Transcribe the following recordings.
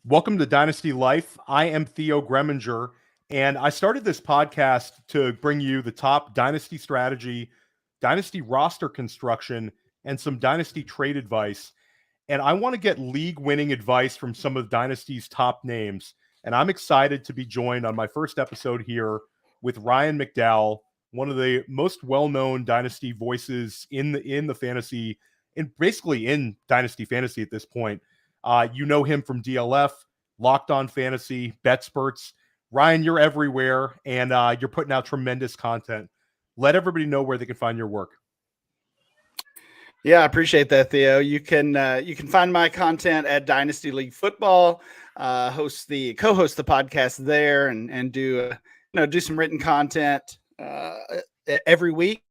Welcome to Dynasty Life. I am Theo Gremminger, and I started this podcast to bring you the top dynasty strategy, dynasty roster construction, and some dynasty trade advice. And I want to get league-winning advice from some of Dynasty's top names. And I'm excited to be joined on my first episode here with Ryan McDowell, one of the most well-known Dynasty voices in the fantasy, basically in Dynasty fantasy at this point. You know him from DLF, Locked On Fantasy, BetSperts. Ryan, you're everywhere, and you're putting out tremendous content. Let everybody know where they can find your work. Yeah, I appreciate that, Theo. You can find my content at Dynasty League Football. Co-host the podcast there, and do some written content every week.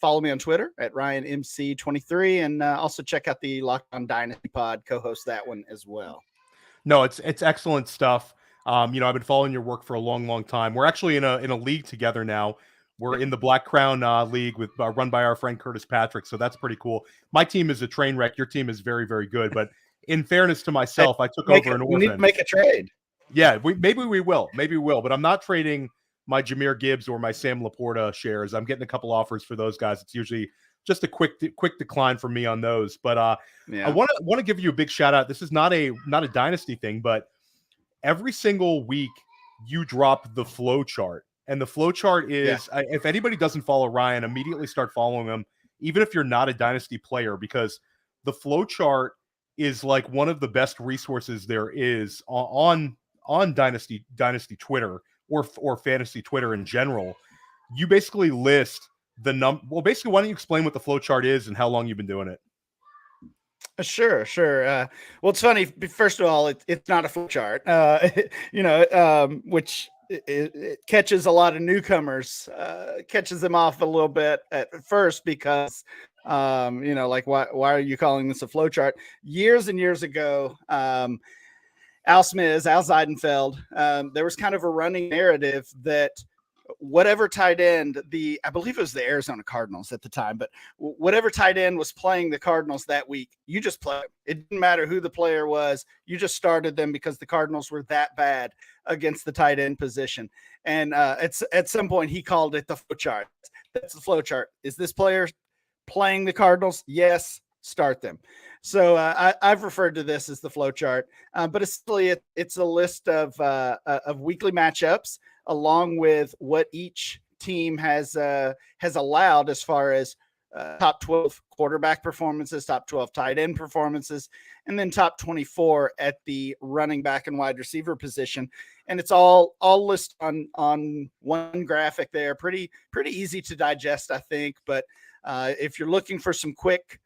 Follow me on Twitter at RyanMC23, and also check out the Locked On Dynasty pod. Co-host that one as well. No, it's excellent stuff. I've been following your work for a long time. We're actually in a league together now. We're in the Black Crown League with run by our friend Curtis Patrick, so that's pretty cool. My team is a train wreck. Your team is very, very good. But in fairness to myself, I took over an orphan. We need to make a trade. Yeah, maybe we will. But I'm not trading my Jahmyr Gibbs or my Sam LaPorta shares. I'm getting a couple offers for those guys. It's usually just a quick decline for me on those. But I want to give you a big shout out. This is not a dynasty thing, but every single week you drop the flow chart. And the flow chart is, if anybody doesn't follow Ryan, immediately start following him, even if you're not a dynasty player, because the flow chart is like one of the best resources there is on dynasty Twitter or fantasy Twitter in general. You basically list the well, basically, why don't you explain what the flow chart is and how long you've been doing it? Sure. Well, it's funny. First of all, it's not a flow chart, which it catches a lot of newcomers, catches them off a little bit at first because, like, why are you calling this a flow chart? Years and years ago, Al Zeidenfeld, there was kind of a running narrative that whatever tight end, I believe it was the Arizona Cardinals at the time, but whatever tight end was playing the Cardinals that week, you just play. It didn't matter who the player was. You just started them because the Cardinals were that bad against the tight end position. And at some point he called it the flow chart. That's the flow chart. Is this player playing the Cardinals? Yes. Start them. So I've referred to this as the flow chart, but essentially it's a list of weekly matchups along with what each team has allowed as far as top 12 quarterback performances, top 12 tight end performances, and then top 24 at the running back and wide receiver position. And it's all listed on one graphic there. Pretty easy to digest, I think. But if you're looking for some quick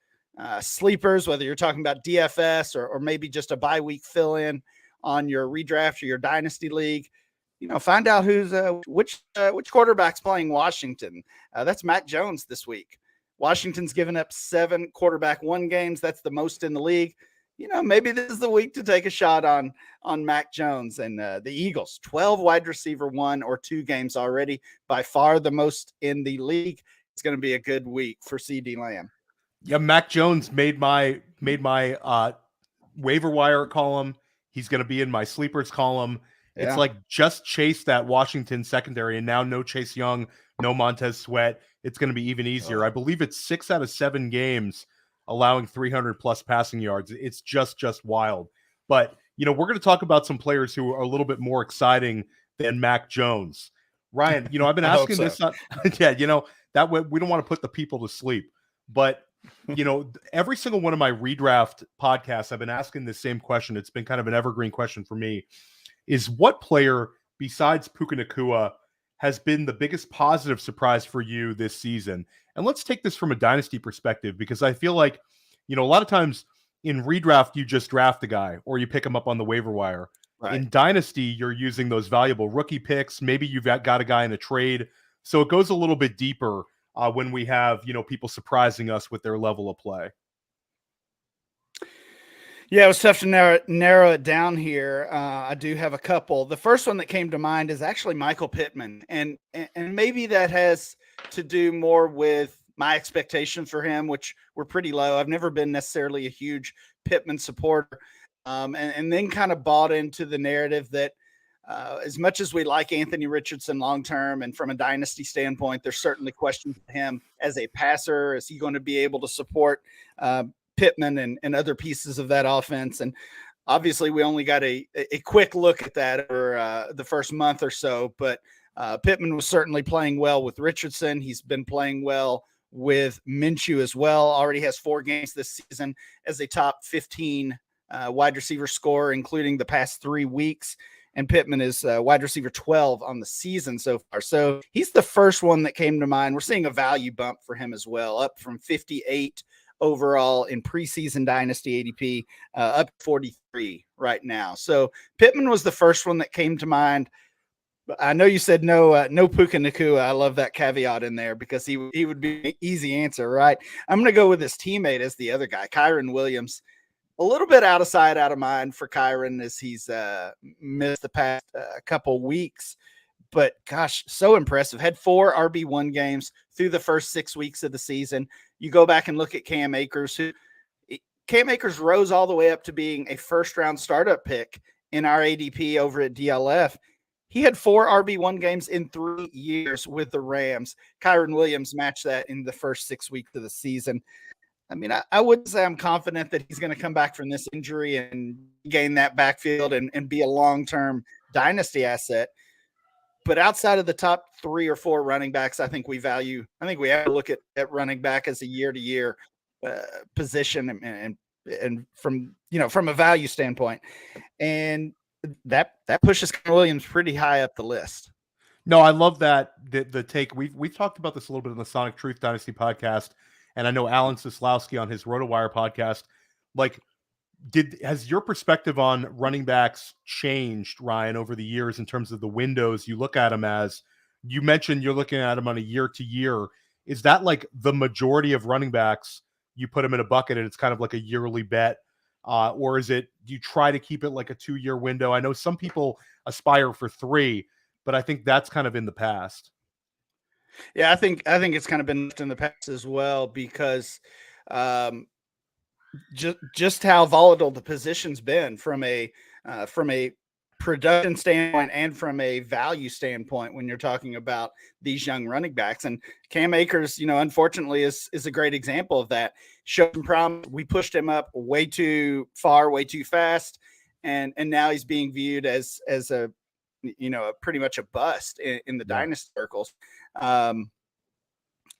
sleepers, whether you're talking about DFS or maybe just a bye week fill in on your redraft or your dynasty league, find out who's which quarterback's playing Washington. That's Mac Jones this week. Washington's given up 7 quarterback 1 games. That's the most in the league. Maybe this is the week to take a shot on Mac Jones. And the Eagles, 12 wide receiver 1 or 2 games already, by far the most in the league. It's going to be a good week for CD Lamb. Yeah, Mac Jones made my waiver wire column. He's going to be in my sleepers column. Yeah. It's like just chase that Washington secondary, and now no Chase Young, no Montez Sweat. It's going to be even easier. I believe it's 6 out of 7 games allowing 300 plus passing yards. It's just wild. But we're going to talk about some players who are a little bit more exciting than Mac Jones. Ryan, I've been asking this. That way we don't want to put the people to sleep, but. Every single one of my redraft podcasts, I've been asking the same question. It's been kind of an evergreen question for me, is what player besides Puka Nacua has been the biggest positive surprise for you this season? And let's take this from a dynasty perspective, because I feel like, a lot of times in redraft, you just draft a guy or you pick him up on the waiver wire. Right. In dynasty, you're using those valuable rookie picks. Maybe you've got a guy in a trade. So it goes a little bit deeper when we have, people surprising us with their level of play. Yeah, it was tough to narrow it down here. I do have a couple. The first one that came to mind is actually Michael Pittman. And maybe that has to do more with my expectations for him, which were pretty low. I've never been necessarily a huge Pittman supporter. and then kind of bought into the narrative that as much as we like Anthony Richardson long-term and from a dynasty standpoint, there's certainly questions for him as a passer. Is he going to be able to support Pittman and other pieces of that offense? And obviously we only got a quick look at that for the first month or so, but Pittman was certainly playing well with Richardson. He's been playing well with Minshew as well. Already has 4 games this season as a top 15 wide receiver scorer, including the past 3 weeks. And Pittman is wide receiver 12 on the season so far. So he's the first one that came to mind. We're seeing a value bump for him as well, up from 58 overall in preseason dynasty ADP, up 43 right now. So Pittman was the first one that came to mind. I know you said no Puka Nacua. I love that caveat in there because he would be an easy answer, right? I'm going to go with his teammate as the other guy, Kyren Williams. A little bit out of sight, out of mind for Kyren as he's missed the past couple weeks. But gosh, so impressive. Had 4 RB1 games through the first 6 weeks of the season. You go back and look at Cam Akers, Cam Akers rose all the way up to being a first-round startup pick in our ADP over at DLF. He had 4 RB1 games in 3 years with the Rams. Kyren Williams matched that in the first 6 weeks of the season. I mean, I wouldn't say I'm confident that he's going to come back from this injury and gain that backfield and be a long-term dynasty asset. But outside of the top 3 or 4 running backs, I think we have to look at running back as a year-to-year position and from a value standpoint. And that pushes Kyren Williams pretty high up the list. No, I love that the take. We've talked about this a little bit in the Sonic Truth Dynasty podcast, and I know Alan Sislowski on his RotoWire podcast. Like, has your perspective on running backs changed, Ryan, over the years in terms of the windows you look at them as? You mentioned you're looking at them on a year to year. Is that like the majority of running backs? You put them in a bucket and it's kind of like a yearly bet. Or is it, do you try to keep it like a 2-year window? I know some people aspire for 3, but I think that's kind of in the past. Yeah, I think it's kind of been in the past as well because just how volatile the position's been from a production standpoint and from a value standpoint when you're talking about these young running backs. And Cam Akers, unfortunately is a great example of that. Showed some promise. We pushed him up way too far, way too fast. And now he's being viewed as a pretty much a bust in the dynasty circles.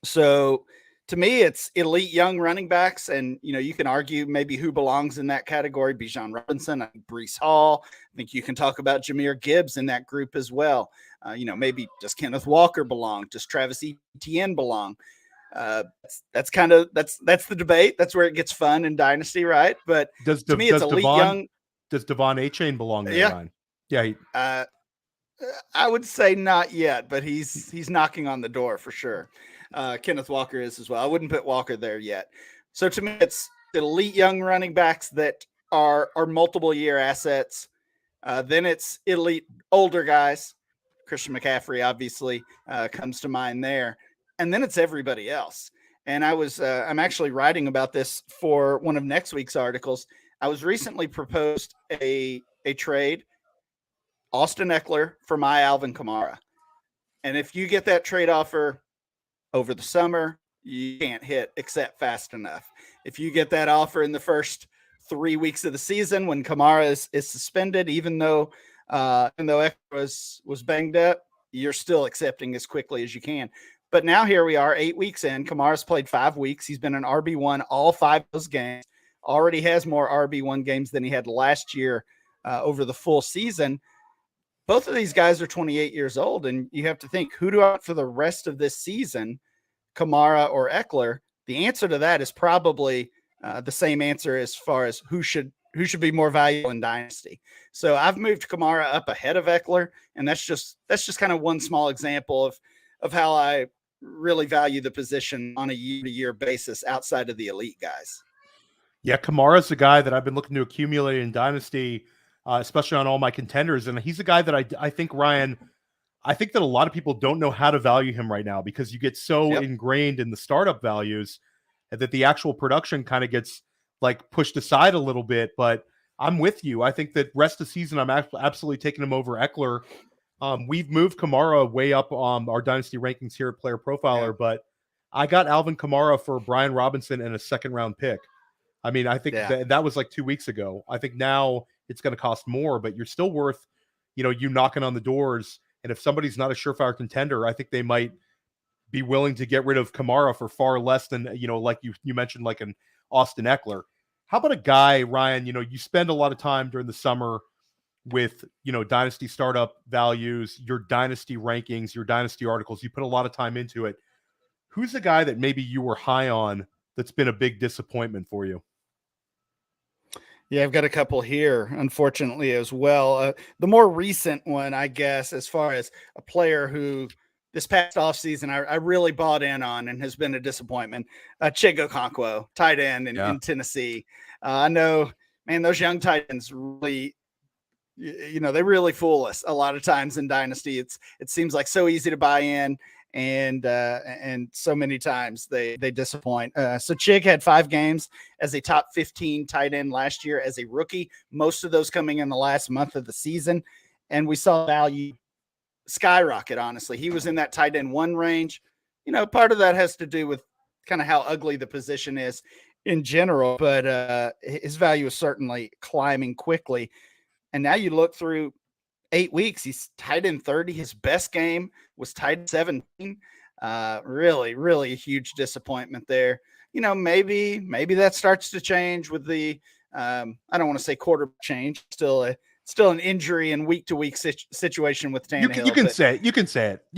So to me, it's elite young running backs. And, you can argue maybe who belongs in that category. Bijan Robinson, Breece Hall. I think you can talk about Jahmyr Gibbs in that group as well. Maybe does Kenneth Walker belong? Does Travis Etienne belong? That's the debate. That's where it gets fun in dynasty, right? But to me, it's elite young. Does Devon A-Chain belong there, Ryan? Yeah. I would say not yet, but he's knocking on the door for sure. Kenneth Walker is as well. I wouldn't put Walker there yet. So to me, it's elite young running backs that are multiple year assets. Then it's elite older guys. Christian McCaffrey obviously comes to mind there. And then it's everybody else. And I'm actually writing about this for one of next week's articles. I was recently proposed a trade, Austin Ekeler for my Alvin Kamara. And if you get that trade offer over the summer, you can't hit accept fast enough. If you get that offer in the first 3 weeks of the season when Kamara is suspended, even though Ekeler was banged up, you're still accepting as quickly as you can. But now here we are, 8 weeks in. Kamara's played 5 weeks. He's been an RB1 all 5 of those games. Already has more RB1 games than he had last year over the full season. Both of these guys are 28 years old, and you have to think, who do I want for the rest of this season, Kamara or Ekeler? The answer to that is probably the same answer as far as who should be more valuable in Dynasty. So I've moved Kamara up ahead of Ekeler, and that's just kind of one small example of how I really value the position on a year-to-year basis outside of the elite guys. Yeah, Kamara's the guy that I've been looking to accumulate in Dynasty, especially on all my contenders. And he's a guy that I think, Ryan, I think that a lot of people don't know how to value him right now because you get so ingrained in the startup values that the actual production kind of gets like pushed aside a little bit. But I'm with you. I think that rest of the season, I'm absolutely taking him over Ekeler. We've moved Kamara way up our dynasty rankings here at Player Profiler, but I got Alvin Kamara for Brian Robinson and a second-round pick. I mean, I think that was like 2 weeks ago. I think now it's going to cost more, but you're still worth, you knocking on the doors. And if somebody's not a surefire contender, I think they might be willing to get rid of Kamara for far less than, like you mentioned, like an Austin Ekeler. How about a guy, Ryan, you spend a lot of time during the summer with, dynasty startup values, your dynasty rankings, your dynasty articles. You put a lot of time into it. Who's the guy that maybe you were high on that's been a big disappointment for you? Yeah, I've got a couple here, unfortunately, as well. The more recent one, I guess, as far as a player who this past offseason I really bought in on and has been a disappointment, Chig Okonkwo, tight end in Tennessee. I know, man, those young tight ends really, they really fool us a lot of times in Dynasty. It seems like so easy to buy in, and so many times they disappoint. So Chig had 5 games as a top 15 tight end last year as a rookie, most of those coming in the last month of the season. And we saw value skyrocket. Honestly, he was in that tight end 1 range. Part of that has to do with kind of how ugly the position is in general, but his value is certainly climbing quickly. And now you look through 8 weeks, he's tight end 30. His best game was tight end 17. Really, really a huge disappointment there. Maybe that starts to change with the I don't want to say quarterback change, still an injury and week-to-week situation with Tannehill. You can say it. You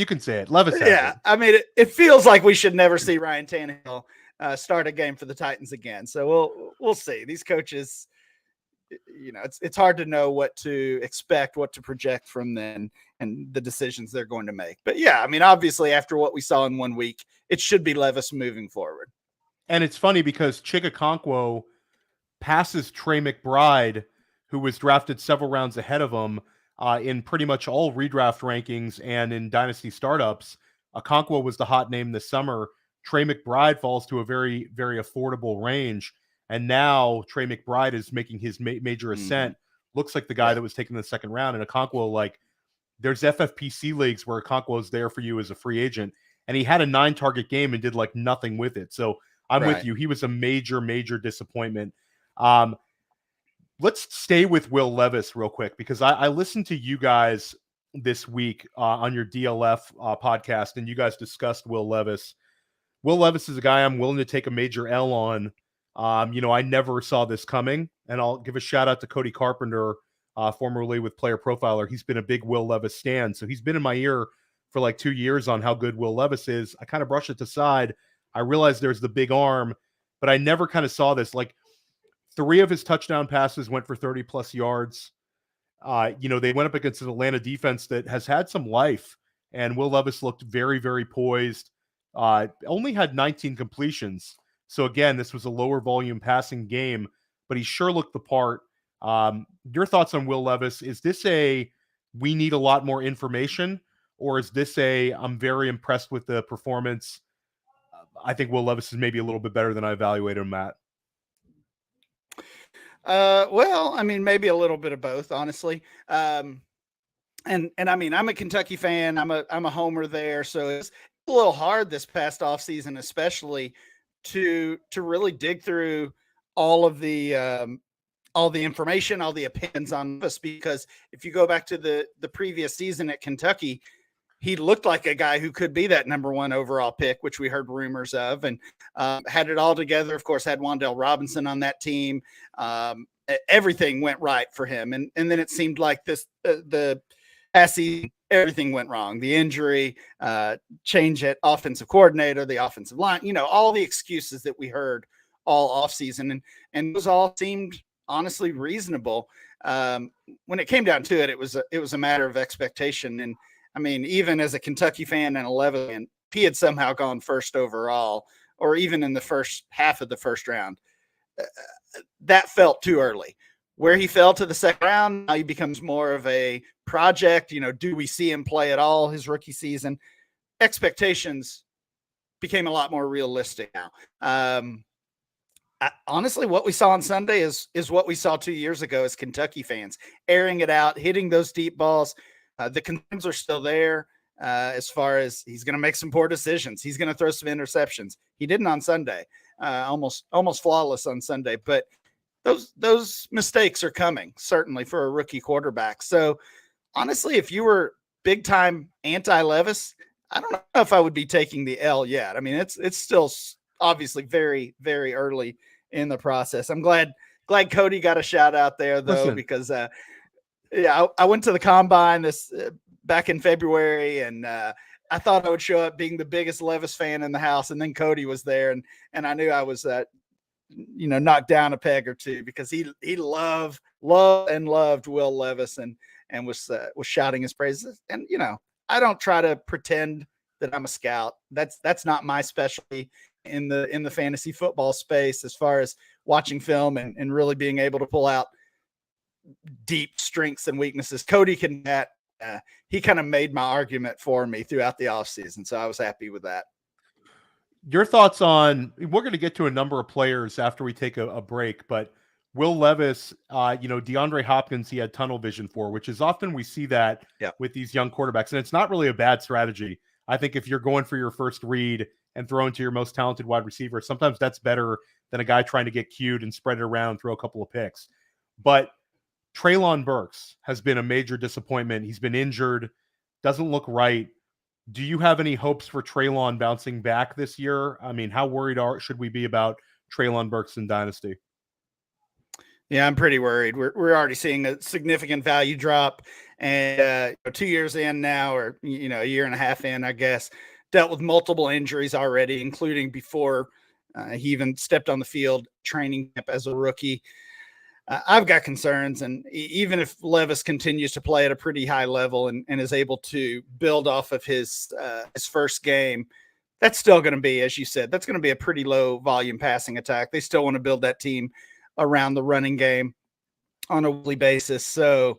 can say it. Levis has it. I mean, it feels like we should never see Ryan Tannehill start a game for the Titans again. So we'll see. These coaches, it's hard to know what to expect, what to project from them, and the decisions they're going to make. But yeah, I mean, obviously, after what we saw in 1 week, it should be Levis moving forward. And it's funny because Chig Okonkwo passes Trey McBride, who was drafted several rounds ahead of him in pretty much all redraft rankings and in dynasty startups. Okonkwo was the hot name this summer. Trey McBride falls to a very, very affordable range. And now Trey McBride is making his major ascent. Looks like the guy that was taken in the second round. And Okonkwo, there's FFPC leagues where Okonkwo is there for you as a free agent. And he had a 9-target game and did nothing with it. So I'm with you. He was a major, major disappointment. Let's stay with Will Levis real quick, because I listened to you guys this week on your DLF podcast, and you guys discussed Will Levis. Will Levis is a guy I'm willing to take a major L on. I never saw this coming, and I'll give a shout out to Cody Carpenter, formerly with Player Profiler. He's been a big Will Levis stan, so he's been in my ear for 2 years on how good Will Levis is. I kind of brushed it aside. I realized there's the big arm, but I never kind of saw this. 3 of his touchdown passes went for 30-plus yards. They went up against an Atlanta defense that has had some life, and Will Levis looked very, very poised. Only had 19 completions. So, again, this was a lower volume passing game, but he sure looked the part. Your thoughts on Will Levis? Is this we need a lot more information, or is this I'm very impressed with the performance? I think Will Levis is maybe a little bit better than I evaluated him at. Well, I mean, maybe a little bit of both, honestly. And I mean, I'm a Kentucky fan. I'm a homer there. So it's a little hard this past offseason, especially to really dig through all the information, all the opinions on us, because if you go back to the previous season at Kentucky, he looked like a guy who could be that number 1 overall pick, which we heard rumors of, and had it all together. Of course, had Wan'Dale Robinson on that team. Everything went right for him. And then it seemed like the past season, everything went wrong. The injury, change at offensive coordinator, the offensive line, all the excuses that we heard all offseason. And those all seemed honestly reasonable. When it came down to it, it was a matter of expectation. And I mean, even as a Kentucky fan and 11, and he had somehow gone first overall, or even in the first half of the first round, that felt too early. Where he fell to the second round, now he becomes more of a project. Do we see him play at all his rookie season? Expectations became a lot more realistic now. honestly, what we saw on Sunday is what we saw 2 years ago as Kentucky fans, airing it out, hitting those deep balls. The concerns are still there as far as he's going to make some poor decisions. He's going to throw some interceptions. He didn't on Sunday, almost flawless on Sunday. But those mistakes are coming, certainly, for a rookie quarterback. So, honestly, if you were big-time anti-Levis, I don't know if I would be taking the L yet. I mean, it's still obviously very, very early in the process. I'm glad Cody got a shout out there though. Listen. Because I went to the combine this back in February, and I thought I would show up being the biggest Levis fan in the house, and then Cody was there, and I knew I was knocked down a peg or two, because he loved Will Levis and was shouting his praises. And I don't try to pretend that I'm a scout. That's not my specialty in the fantasy football space, as far as watching film and really being able to pull out deep strengths and weaknesses. Cody can that. He kind of made my argument for me throughout the offseason, so I was happy with that. Your thoughts on, we're going to get to a number of players after we take a break, but Will Levis, DeAndre Hopkins, he had tunnel vision for, which is often we see that with these young quarterbacks, and it's not really a bad strategy. I think if you're going for your first read and throwing to your most talented wide receiver, sometimes that's better than a guy trying to get cued and spread it around, throw a couple of picks. But Treylon Burks has been a major disappointment. He's been injured, doesn't look right. Do you have any hopes for Treylon bouncing back this year? I mean, how worried should we be about Treylon Burks in Dynasty? Yeah, I'm pretty worried. We're already seeing a significant value drop, and 2 years in now, or a year and a half in, I guess, dealt with multiple injuries already, including before he even stepped on the field training camp as a rookie. I've got concerns, and even if Levis continues to play at a pretty high level and is able to build off of his first game, that's still going to be, as you said, that's going to be a pretty low volume passing attack. They still want to build that team around the running game on a weekly basis. So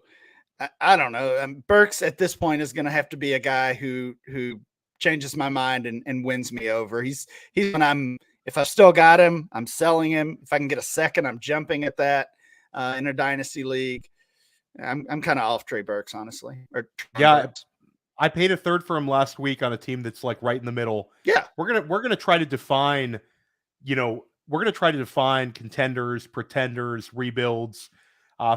I don't know. Burks at this point is going to have to be a guy who changes my mind and wins me over. He's when if I still got him, I'm selling him. If I can get a second, I'm jumping at that in a dynasty league. I'm kind of off Trey Burks, honestly. Burks. I paid a third for him last week on a team that's like right in the middle. Yeah. We're gonna try to define, we're going to try to define contenders, pretenders, rebuilds.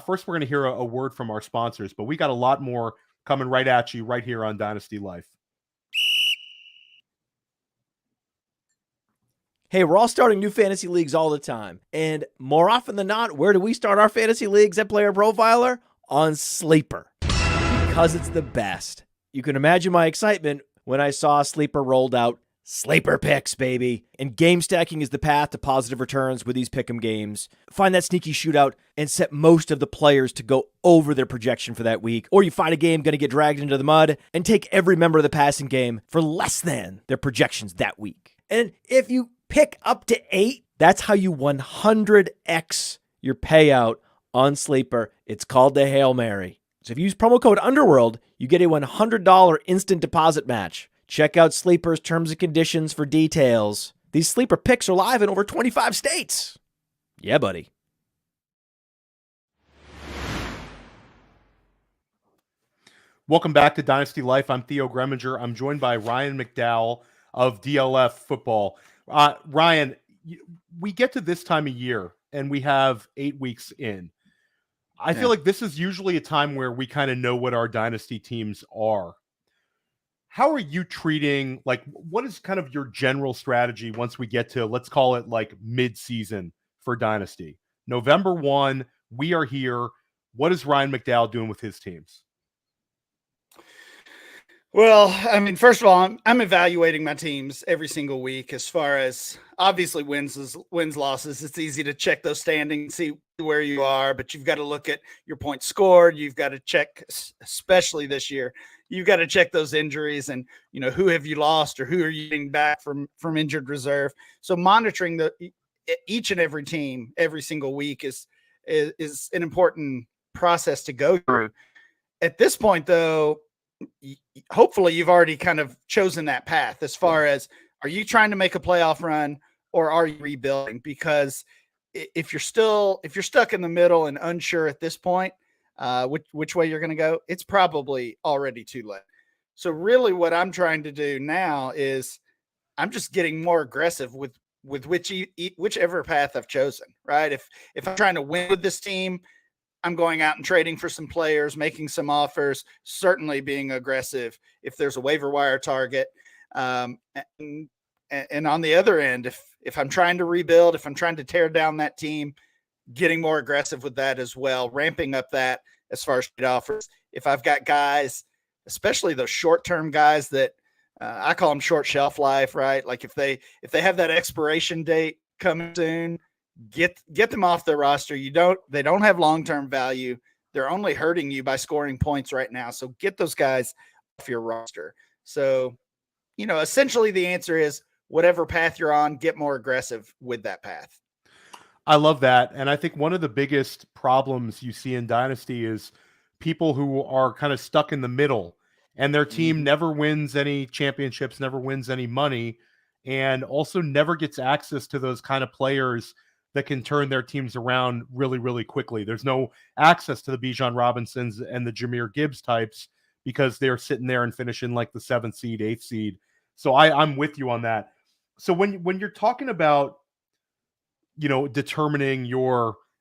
First, we're going to hear a word from our sponsors, but we got a lot more coming right at you right here on Dynasty Life. Hey, we're all starting new fantasy leagues all the time. And more often than not, where do we start our fantasy leagues at Player Profiler? On Sleeper. Because it's the best. You can imagine my excitement when I saw Sleeper rolled out. Sleeper picks, baby. And game stacking is the path to positive returns with these pick'em games. Find that sneaky shootout and set most of the players to go over their projection for that week. Or you find a game going to get dragged into the mud and take every member of the passing game for less than their projections that week. And if you pick up to 8, that's how you 100x your payout on Sleeper. It's called the Hail Mary. So if you use promo code Underworld, you get a $100 instant deposit match. Check out Sleeper's terms and conditions for details. These Sleeper picks are live in over 25 states. Yeah, buddy. Welcome back to Dynasty Life. I'm Theo Gremminger. I'm joined by Ryan McDowell of DLF Football. Ryan, we get to this time of year and we have 8 weeks in. I feel like this is usually a time where we kind of know what our Dynasty teams are. How are you treating, what is kind of your general strategy once we get to, let's call it like mid-season for Dynasty? November 1, we are here. What is Ryan McDowell doing with his teams? Well, I mean, first of all, I'm evaluating my teams every single week as far as obviously wins, losses. It's easy to check those standings, see where you are, but you've got to look at your points scored. You've got to check, especially this year, you've got to check those injuries and, who have you lost or who are you getting back from injured reserve. So monitoring each and every team every single week is an important process to go through. At this point, though, hopefully you've already kind of chosen that path as far as, are you trying to make a playoff run or are you rebuilding? Because if you're stuck in the middle and unsure at this point, which way you're going to go, it's probably already too late. So really what I'm trying to do now is I'm just getting more aggressive with whichever path I've chosen, right? If I'm trying to win with this team, I'm going out and trading for some players, making some offers, certainly being aggressive if there's a waiver wire target. And on the other end, if I'm trying to rebuild, if I'm trying to tear down that team, getting more aggressive with that as well, ramping up that as far as trade offers. If I've got guys, especially those short-term guys that I call them short shelf life, right? Like if they have that expiration date coming soon, get them off their roster. They don't have long-term value. They're only hurting you by scoring points right now. So get those guys off your roster. So, essentially the answer is whatever path you're on, get more aggressive with that path. I love that. And I think one of the biggest problems you see in Dynasty is people who are kind of stuck in the middle and their team never wins any championships, never wins any money, and also never gets access to those kind of players that can turn their teams around really, really quickly. There's no access to the Bijan Robinsons and the Jahmyr Gibbs types because they're sitting there and finishing like the 7th seed, 8th seed. So I'm with you on that. So when you're talking about, determining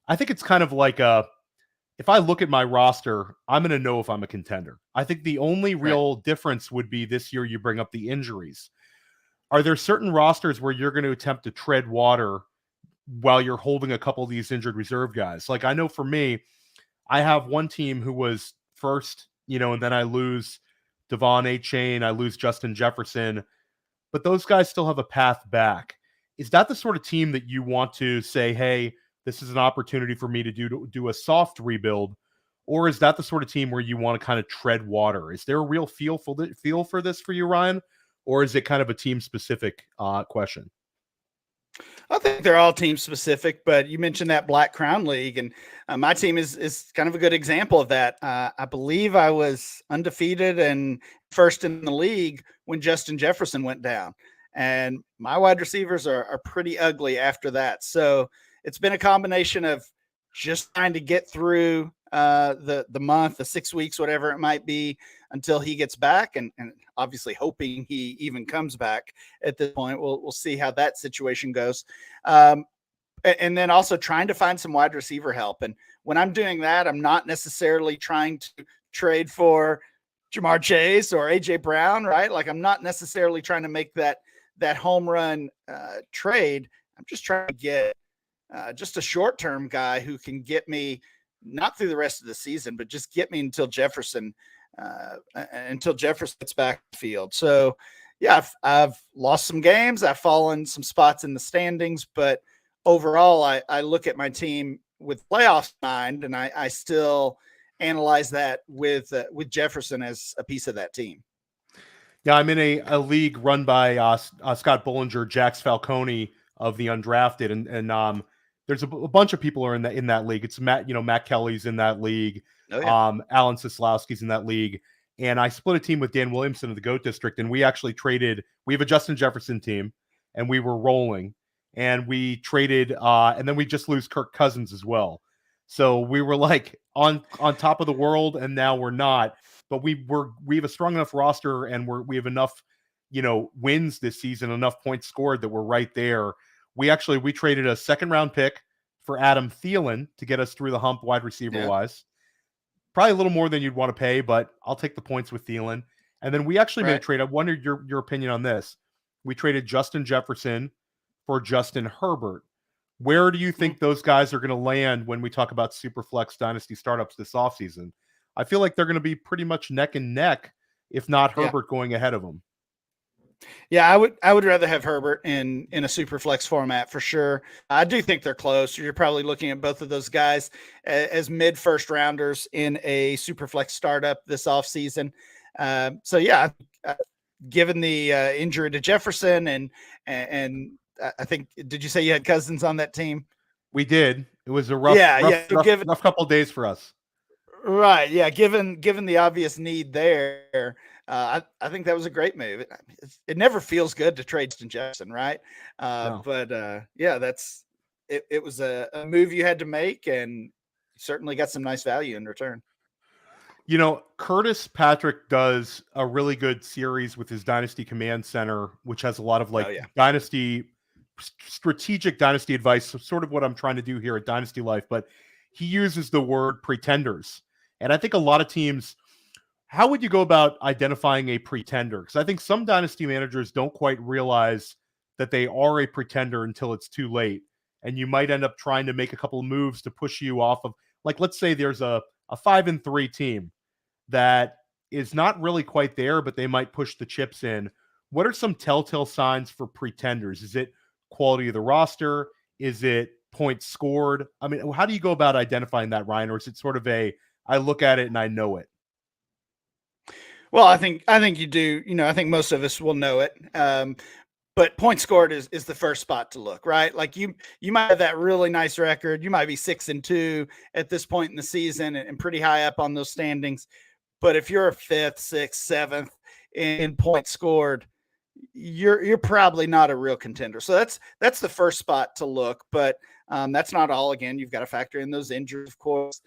I think it's kind of like if I look at my roster, I'm going to know if I'm a contender. I think the only real difference would be this year you bring up the injuries. Are there certain rosters where you're going to attempt to tread water while you're holding a couple of these injured reserve guys? Like I know for me, I have one team who was first, and then I lose Devon Achane, I lose Justin Jefferson, but those guys still have a path back. Is that the sort of team that you want to say, hey, this is an opportunity for me to do a soft rebuild? Or is that the sort of team where you want to kind of tread water? Is there a real feel for this for you, Ryan? Or is it kind of a team-specific question? I think they're all team specific, but you mentioned that Black Crown League, and my team is kind of a good example of that. I believe I was undefeated and first in the league when Justin Jefferson went down, and my wide receivers are pretty ugly after that. So it's been a combination of just trying to get through the month, the 6 weeks, whatever it might be, until he gets back, and obviously hoping he even comes back at this point. We'll see how that situation goes. And then also trying to find some wide receiver help. And when I'm doing that, I'm not necessarily trying to trade for Jamar Chase or AJ Brown, right? Like I'm not necessarily trying to make that home run trade. I'm just trying to get just a short-term guy who can get me not through the rest of the season, but just get me until Jefferson gets back to the field. So yeah, I've lost some games. I've fallen some spots in the standings, but overall I look at my team with playoffs in mind, and I still analyze that with Jefferson as a piece of that team. Yeah, I'm in a league run by Scott Bollinger, Jax Falcone of the Undrafted, and there's a bunch of people are in that league. It's Matt Kelly's in that league. Oh, yeah. Alan Sislowski's in that league. And I split a team with Dan Williamson of the GOAT District, and we actually traded. We have a Justin Jefferson team, and we were rolling. And we traded, and then we just lose Kirk Cousins as well. So we were like on top of the world, and now we're not. But we have a strong enough roster, and we have enough, wins this season, enough points scored that we're right there. We traded a 2nd-round pick for Adam Thielen to get us through the hump wide receiver-wise. Probably a little more than you'd want to pay, but I'll take the points with Thielen. And then we actually made a trade. I wondered your opinion on this. We traded Justin Jefferson for Justin Herbert. Where do you think those guys are going to land when we talk about Superflex Dynasty startups this offseason? I feel like they're going to be pretty much neck and neck, if not Herbert going ahead of them. Yeah, I would rather have Herbert in a super flex format for sure. I do think they're close. You're probably looking at both of those guys as mid first rounders in a super flex startup this offseason. So yeah, given the injury to Jefferson and I think, did you say you had Cousins on that team? We did. It was a rough couple of days for us. Right. Yeah. Given the obvious need there, I think that was a great move. It never feels good to trade Justin Jefferson, right? No. But yeah, that's it was a move you had to make, and certainly got some nice value in return. You know, Curtis Patrick does a really good series with his Dynasty Command Center, which has a lot of strategic dynasty advice. So sort of what I'm trying to do here at Dynasty Life, but he uses the word pretenders. And I think a lot of teams, how would you go about identifying a pretender? Because I think some dynasty managers don't quite realize that they are a pretender until it's too late. And you might end up trying to make a couple of moves to push you off of, like, let's say there's a 5-3 team that is not really quite there, but they might push the chips in. What are some telltale signs for pretenders? Is it quality of the roster? Is it points scored? I mean, how do you go about identifying that, Ryan? Or is it sort of I look at it and I know it? Well, I think you do. You know, I think most of us will know it. But points scored is the first spot to look, right? Like you might have that really nice record. You might be 6-2 at this point in the season and pretty high up on those standings. But if you're a 5th, 6th, 7th in points scored, you're probably not a real contender. So that's the first spot to look. But that's not all. Again, you've got to factor in those injuries, of course.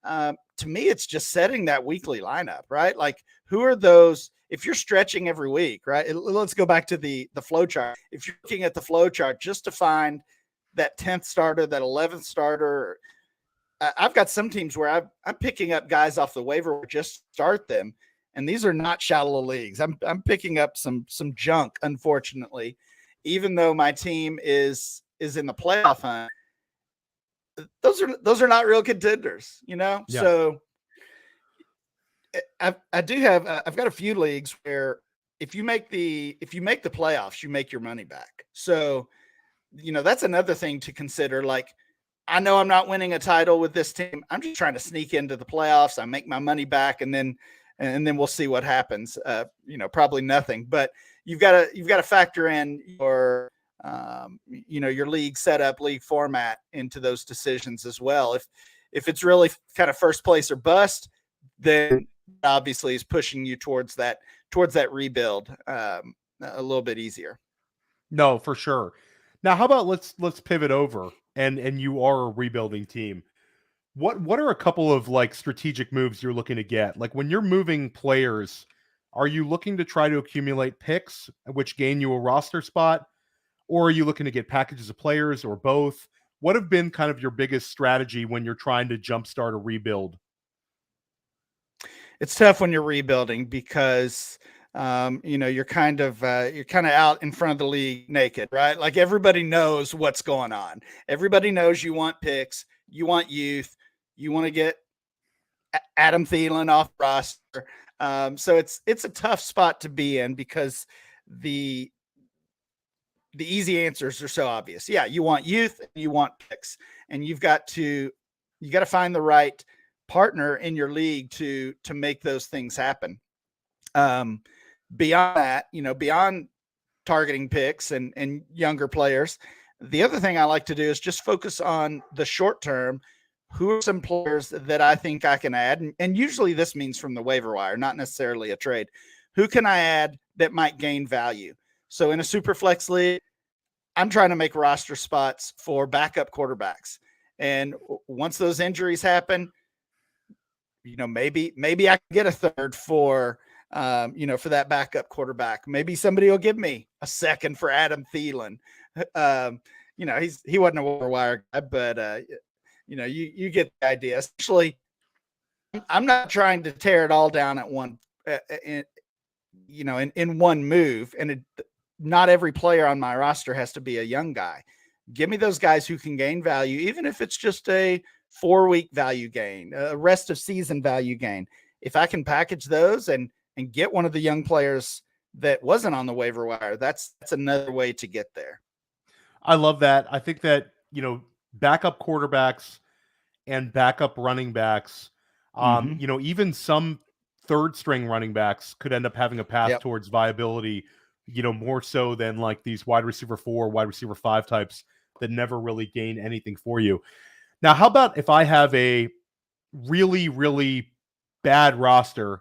To me, it's just setting that weekly lineup, right? Like, who are those? If you're stretching every week, right? Let's go back to the flow chart. If you're looking at the flow chart just to find that 10th starter, that 11th starter, I've got some teams where I'm picking up guys off the waiver just to start them, and these are not shallow leagues. I'm picking up some junk, unfortunately, even though my team is in the playoff hunt. Those are not real contenders, you know. Yeah. So I do have I've got a few leagues where if you make the playoffs, you make your money back. So, you know, that's another thing to consider. Like, I know I'm not winning a title with this team. I'm just trying to sneak into the playoffs. I make my money back, and then we'll see what happens. You know, probably nothing. But you've got to factor in your your league setup, league format into those decisions as well. If it's really kind of first place or bust, then obviously is pushing you towards that rebuild a little bit easier. No, for sure. Now, how about let's pivot over and you are a rebuilding team. What are a couple of like strategic moves you're looking to get? Like when you're moving players, are you looking to try to accumulate picks which gain you a roster spot? Or are you looking to get packages of players or both? What have been kind of your biggest strategy when you're trying to jumpstart a rebuild? It's tough when you're rebuilding because you're kind of out in front of the league naked, right? Like everybody knows what's going on. Everybody knows you want picks, you want youth, you want to get Adam Thielen off the roster. So it's a tough spot to be in because the easy answers are so obvious. Yeah, you want youth, you want picks, and you got to find the right partner in your league to make those things happen. Beyond that, beyond targeting picks and younger players, the other thing I like to do is just focus on the short term. Who are some players that I think I can add? And usually this means from the waiver wire, not necessarily a trade. Who can I add that might gain value? So in a super flex league, I'm trying to make roster spots for backup quarterbacks. And once those injuries happen, maybe I can get a third for that backup quarterback. Maybe somebody will give me a second for Adam Thielen. He wasn't a waiver wire guy, but you get the idea. Especially, I'm not trying to tear it all down at one, in one move. And not every player on my roster has to be a young guy. Give me those guys who can gain value, even if it's just a 4-week value gain, a rest of season value gain. If I can package those and get one of the young players that wasn't on the waiver wire, that's another way to get there. I love that. I think that, backup quarterbacks and backup running backs, even some third string running backs could end up having a path towards viability, more so than like these wide receiver 4, wide receiver 5 types that never really gain anything for you. Now, how about if I have a really, really bad roster,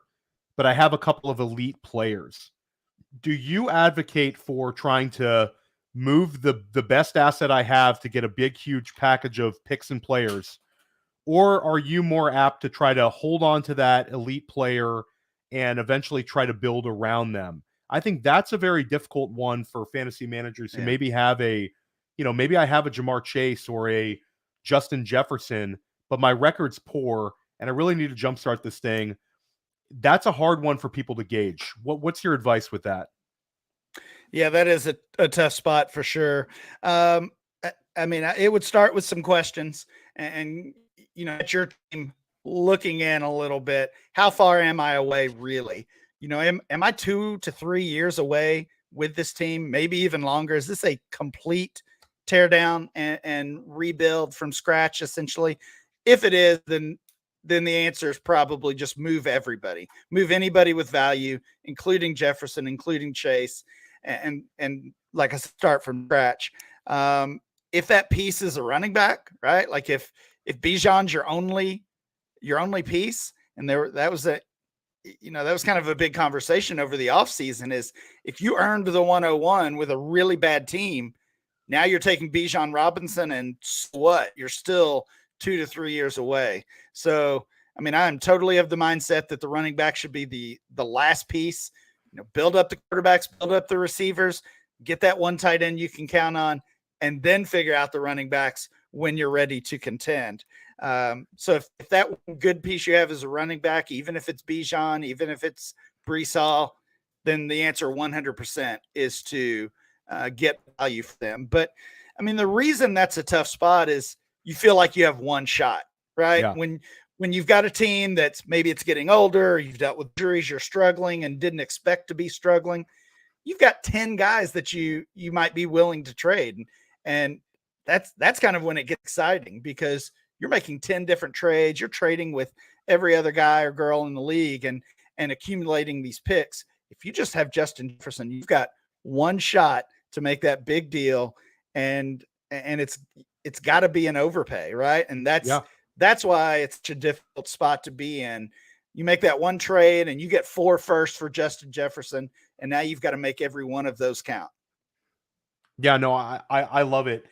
but I have a couple of elite players? Do you advocate for trying to move the best asset I have to get a big, huge package of picks and players? Or are you more apt to try to hold on to that elite player and eventually try to build around them? I think that's a very difficult one for fantasy managers who maybe have maybe I have a Jamar Chase or a Justin Jefferson, but my record's poor and I really need to jumpstart this thing. That's a hard one for people to gauge. What's your advice with that? Yeah, that is a tough spot for sure. I mean, it would start with some questions and at your team looking in a little bit. How far am I away really? Am I 2 to 3 years away with this team? Maybe even longer. Is this a complete tear down and rebuild from scratch essentially? If it is, then the answer is probably just move everybody, move anybody with value, including Jefferson, including Chase, and like I said, start from scratch. If that piece is a running back, right? Like if Bijan's your only piece, and that was kind of a big conversation over the offseason, is if you earned the 101 with a really bad team, now you're taking Bijan Robinson, and what? You're still 2 to 3 years away. So, I mean, I'm totally of the mindset that the running back should be the last piece. Build up the quarterbacks, build up the receivers, get that one tight end you can count on, and then figure out the running backs when you're ready to contend. So if that good piece you have is a running back, even if it's Bijan, even if it's Breece Hall, then the answer 100% is to get value for them. But I mean, the reason that's a tough spot is you feel like you have one shot, right? Yeah. When you've got a team that's maybe it's getting older, or you've dealt with injuries, you're struggling and didn't expect to be struggling. You've got 10 guys that you might be willing to trade. And that's kind of when it gets exciting, because you're making 10 different trades. You're trading with every other guy or girl in the league and accumulating these picks. If you just have Justin Jefferson, you've got one shot to make that big deal. And it's got to be an overpay, right? And that's why it's such a difficult spot to be in. You make that one trade and you get 4 firsts for Justin Jefferson, and now you've got to make every one of those count. Yeah, no, I love it.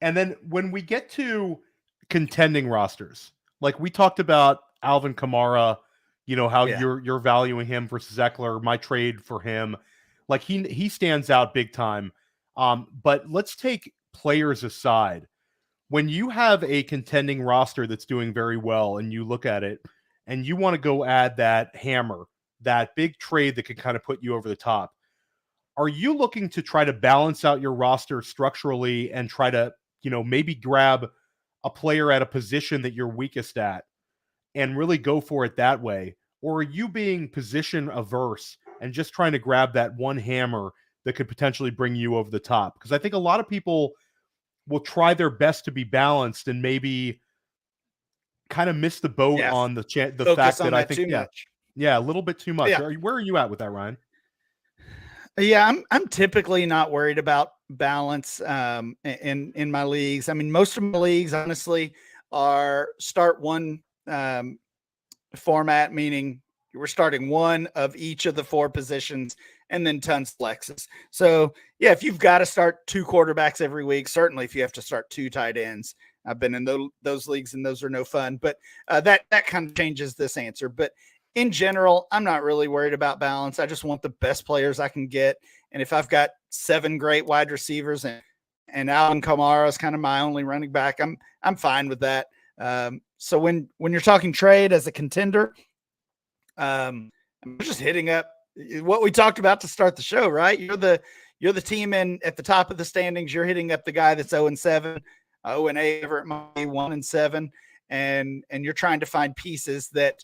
And then when we get to contending rosters, like we talked about Alvin Kamara, how you're valuing him versus Ekeler, my trade for him, like he stands out big time. But let's take players aside. When you have a contending roster that's doing very well and you look at it and you want to go add that hammer, that big trade that could kind of put you over the top, are you looking to try to balance out your roster structurally and try to, maybe grab a player at a position that you're weakest at and really go for it that way? Or are you being position averse and just trying to grab that one hammer that could potentially bring you over the top? Because I think a lot of people will try their best to be balanced and maybe kind of miss the boat on the fact that I think a little bit too much. Yeah. Where are you at with that, Ryan? Yeah, I'm typically not worried about balance in my leagues. I mean, most of my leagues, honestly, are start one format, meaning we're starting one of each of the 4 positions and then tons flexes. So yeah, if you've got to start 2 quarterbacks every week, certainly if you have to start 2 tight ends, I've been in those leagues and those are no fun, but that kind of changes this answer. But in general, I'm not really worried about balance. I just want the best players I can get. And if I've got 7 great wide receivers and Alvin Kamara is kind of my only running back, I'm fine with that. So when you're talking trade as a contender, I'm just hitting up what we talked about to start the show, right? You're the team at the top of the standings. You're hitting up the guy that's 0-7, 0-8, or it might be 1-7, and you're trying to find pieces that,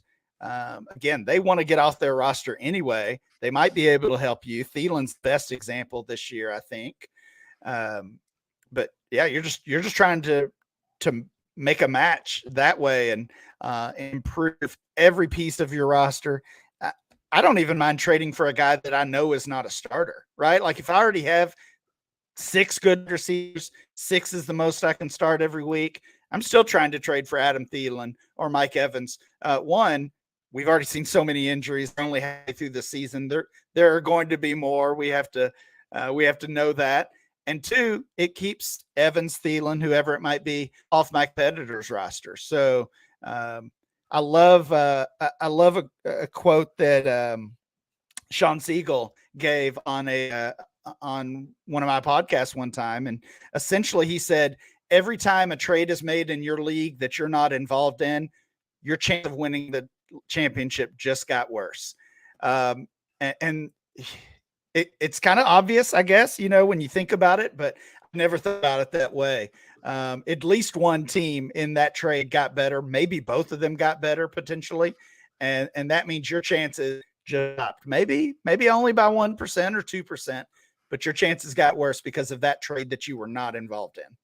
again, they want to get off their roster anyway. They might be able to help you. Thielen's best example this year, I think. But yeah, you're just trying to make a match that way and improve every piece of your roster. I don't even mind trading for a guy that I know is not a starter, right? Like if I already have 6 good receivers, 6 is the most I can start every week, I'm still trying to trade for Adam Thielen or Mike Evans. One, we've already seen so many injuries only halfway through the season. There are going to be more. We have to know that. And 2, it keeps Evans, Thielen, whoever it might be, off my competitor's roster. So I love a quote that Sean Siegel gave on one of my podcasts one time. And essentially he said, every time a trade is made in your league that you're not involved in, your chance of winning the championship just got worse. And it's kind of obvious, I guess, when you think about it, but I've never thought about it that way. At least one team in that trade got better. Maybe both of them got better potentially. And that means your chances dropped. Maybe only by 1% or 2%, but your chances got worse because of that trade that you were not involved in.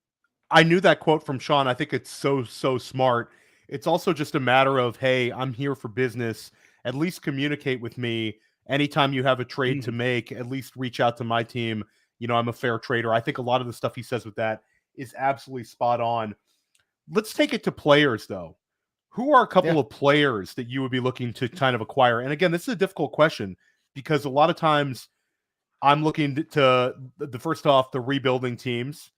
I knew that quote from Sean. I think it's so smart. It's also just a matter of, hey, I'm here for business. At least communicate with me. Anytime you have a trade to make, at least reach out to my team. I'm a fair trader. I think a lot of the stuff he says with that is absolutely spot on. Let's take it to players, though. Who are a couple of players that you would be looking to kind of acquire? And again, this is a difficult question because a lot of times I'm looking to the first off, the rebuilding teams,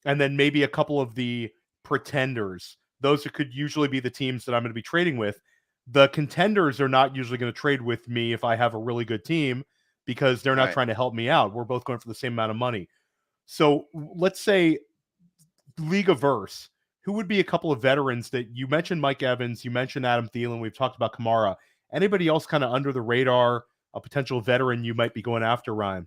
and then maybe a couple of the pretenders. Those could usually be the teams that I'm going to be trading with. The contenders are not usually going to trade with me if I have a really good team because they're not trying to help me out. We're both going for the same amount of money. So let's say league averse. Who would be a couple of veterans that you mentioned? Mike Evans, you mentioned Adam Thielen. We've talked about Kamara. Anybody else kind of under the radar, a potential veteran you might be going after, Ryan?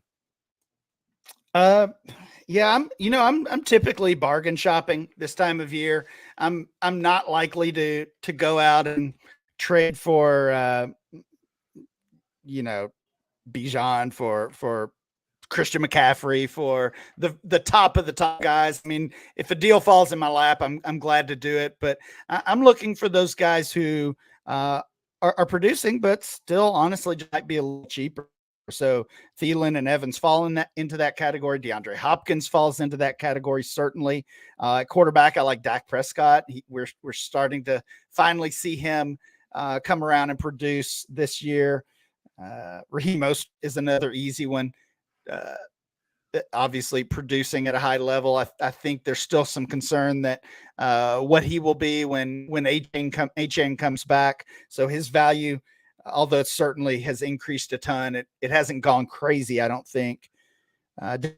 Yeah, I'm typically bargain shopping this time of year. I'm not likely to go out and trade for Bijan for Christian McCaffrey, for the top of the top guys. I mean, if a deal falls in my lap, I'm glad to do it, but I'm looking for those guys who are producing, but still honestly might be a little cheaper. So Thielen and Evans fall into that category. DeAndre Hopkins falls into that category, certainly. Quarterback, I like Dak Prescott. We're starting to finally see him come around and produce this year. Raheem Mostert is another easy one. Obviously producing at a high level. I think there's still some concern that what he will be when Achane comes back. So his value, although it certainly has increased a ton, it hasn't gone crazy, I don't think.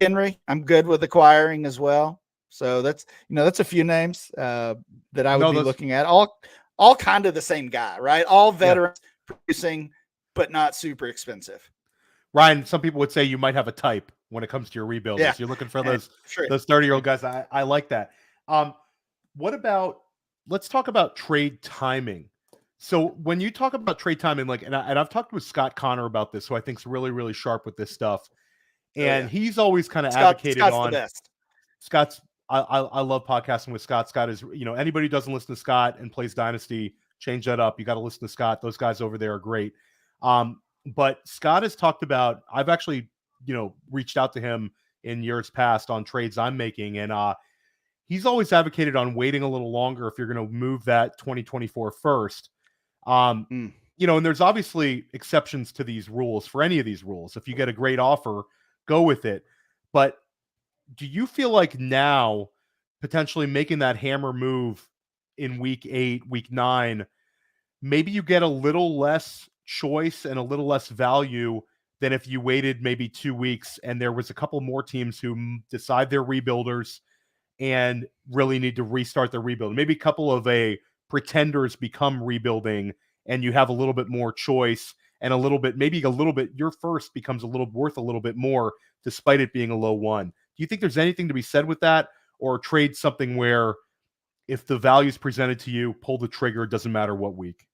Henry, I'm good with acquiring as well. So that's a few names that I would be looking at. All kind of the same guy, right? All veterans producing, but not super expensive. Ryan, some people would say you might have a type when it comes to your rebuilders. Yeah. You're looking for those 30-year-old guys. I like that. What about, let's talk about trade timing. So when you talk about trade timing, and I've talked with Scott Connor about this, who I think is really, really sharp with this stuff. And he's always kind of advocated Scott's on the best. Scott's. I love podcasting with Scott. Scott is, anybody who doesn't listen to Scott and plays Dynasty, change that up. You got to listen to Scott. Those guys over there are great. But Scott has talked about, I've actually, reached out to him in years past on trades I'm making. And he's always advocated on waiting a little longer if you're going to move that 2024 first. And there's obviously exceptions to these rules for any of these rules. If you get a great offer, go with it. But do you feel like now potentially making that hammer move in week 8, week 9, maybe you get a little less choice and a little less value than if you waited maybe 2 weeks and there was a couple more teams who decide they're rebuilders and really need to restart their rebuild. Maybe a couple of pretenders become rebuilding and you have a little bit more choice and your first becomes worth a little bit more despite it being a low one. Do you think there's anything to be said with that, or trade something where if the value is presented to you, pull the trigger, it doesn't matter what week?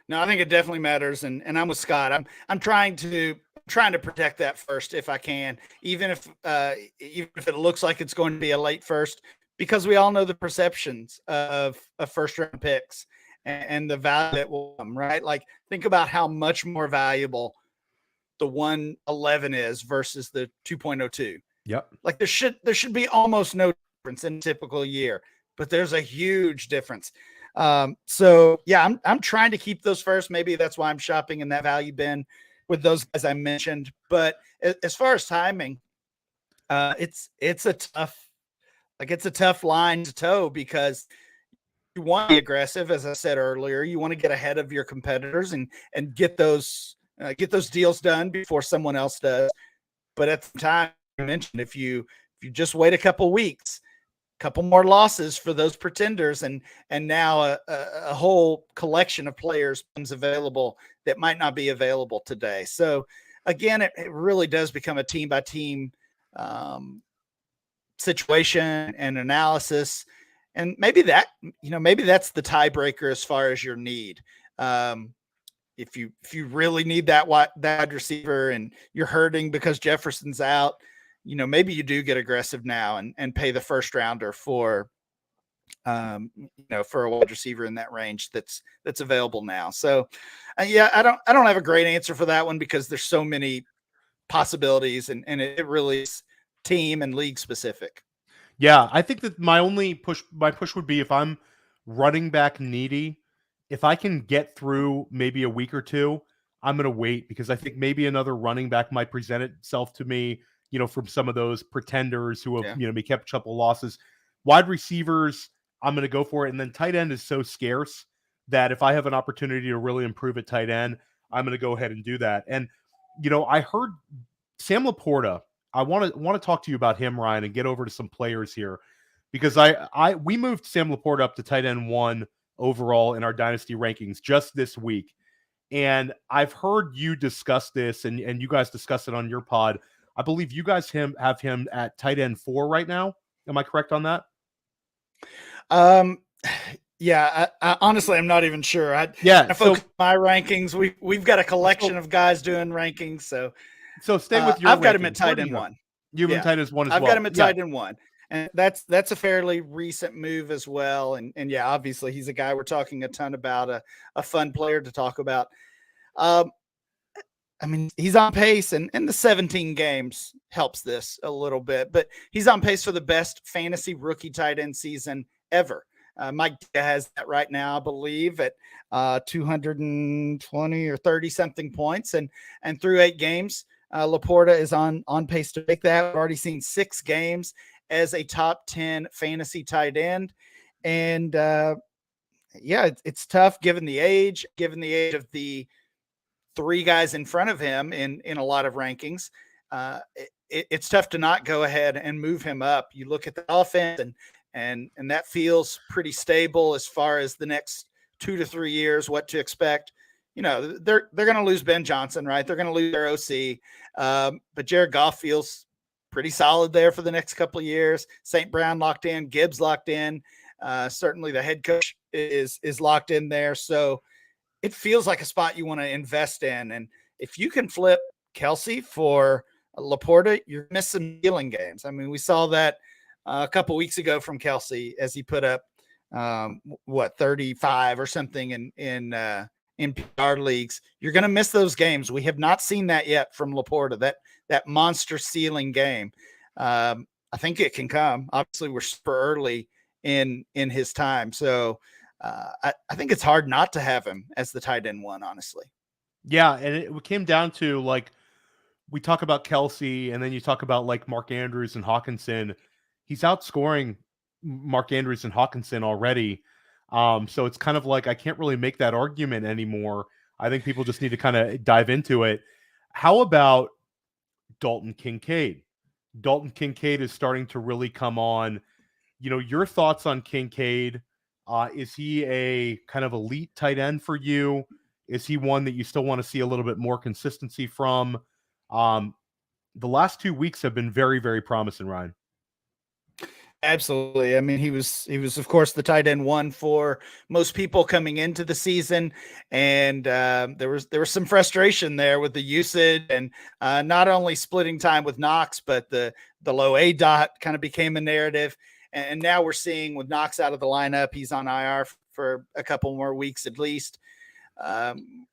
No, I think it definitely matters. And I'm with Scott. I'm trying to protect that first if I can, even if it looks like it's going to be a late first, because we all know the perceptions of first round picks and the value that will come, right? Like, think about how much more valuable the 111 is versus the 2.02. Yep. Like there should be almost no difference in a typical year, but there's a huge difference. So yeah, I'm trying to keep those first. Maybe that's why I'm shopping in that value bin with those guys I mentioned. But as far as timing, It's a tough line to toe, because you want to be aggressive. As I said earlier, you want to get ahead of your competitors and get those deals done before someone else does. But at the time, I mentioned, if you just wait a couple weeks, couple more losses for those pretenders, and now a whole collection of players becomes available that might not be available today. So again, it really does become a team by team situation and analysis. And maybe that's the tiebreaker as far as your need. If you really need that wide receiver and you're hurting because Jefferson's out, maybe you do get aggressive now and pay the first rounder for a wide receiver in that range that's available now. So I don't have a great answer for that one, because there's so many possibilities, and it really is team and league specific. Yeah, I think that my push would be, if I'm running back needy, if I can get through maybe a week or two, I'm going to wait, because I think maybe another running back might present itself to me, from some of those pretenders who have, maybe kept a couple losses. Wide receivers, I'm going to go for it. And then tight end is so scarce that if I have an opportunity to really improve at tight end, I'm going to go ahead and do that. And, I heard Sam LaPorta. I want to talk to you about him, Ryan, and get over to some players here, because we moved Sam LaPorta up to tight end 1 overall in our dynasty rankings just this week. And I've heard you discuss this, and you guys discuss it on your pod. I believe you guys have him at tight end 4 right now. Am I correct on that? Yeah, I honestly, I'm not even sure. I focus my rankings. We've got a collection of guys doing rankings. So stay with your I've rankings. got him at tight end 1. You have him tight end 1 as well. I've got him at tight end 1. And that's a fairly recent move as well. And yeah, obviously he's a guy we're talking a ton about, a fun player to talk about. He's on pace, and the 17 games helps this a little bit, but he's on pace for the best fantasy rookie tight end season ever. Mike has that right now, I believe, at 220 or 30 something points, and through 8 games, LaPorta is on pace to make that. We've already seen 6 games as a top 10 fantasy tight end. And it's tough given the age of the 3 guys in front of him in a lot of rankings. It's tough to not go ahead and move him up. You look at the offense, and that feels pretty stable as far as the next 2 to 3 years, what to expect. They're going to lose Ben Johnson, right? They're going to lose their OC. But Jared Goff feels pretty solid there for the next couple of years. St. Brown locked in, Gibbs locked in. Certainly the head coach is locked in there. So it feels like a spot you want to invest in. And if you can flip Kelsey for LaPorta, you're missing healing games. We saw that a couple weeks ago from Kelsey, as he put up 35 or something in PR leagues. You're going to miss those games. We have not seen that yet from LaPorta, that monster ceiling game. I think it can come. Obviously, we're super early in his time. So I think it's hard not to have him as the tight end 1, honestly. Yeah, and it came down to, we talk about Kelsey, and then you talk about Mark Andrews and Hawkinson. He's outscoring Mark Andrews and Hawkinson already. So it's kind of I can't really make that argument anymore. I think people just need to kind of dive into it. How about Dalton Kincaid? Dalton Kincaid is starting to really come on. Your thoughts on Kincaid? Is he a kind of elite tight end for you? Is he one that you still want to see a little bit more consistency from? The last 2 weeks have been very, very promising, Ryan. Absolutely. He was of course the tight end 1 for most people coming into the season, and there was some frustration there with the usage, and not only splitting time with Knox, but the low A dot kind of became a narrative. And now we're seeing, with Knox out of the lineup, he's on IR for a couple more weeks at least.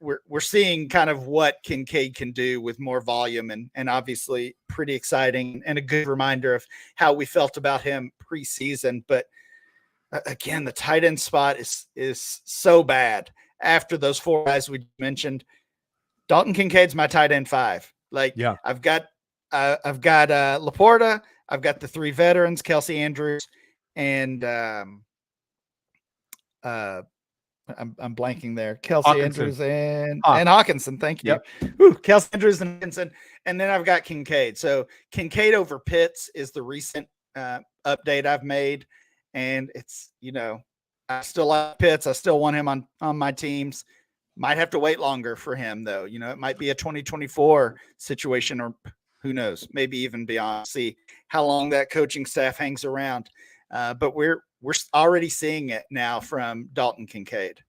We're seeing kind of what Kincaid can do with more volume, and obviously pretty exciting, and a good reminder of how we felt about him preseason. But again, the tight end spot is so bad after those 4 guys we mentioned. Dalton Kincaid's my tight end 5. I've got I've got LaPorta. I've got the 3 veterans, Kelsey Andrews, and I'm blanking there. Kelsey Hawkinson. Andrews and Hawkinson. Thank you. Yep. Ooh, Kelsey Andrews and Hawkinson. And then I've got Kincaid. So Kincaid over Pitts is the recent update I've made. And it's, I still like Pitts. I still want him on my teams. Might have to wait longer for him, though. It might be a 2024 situation, or who knows, maybe even beyond. See how long that coaching staff hangs around. But we're already seeing it now from Dalton Kincaid.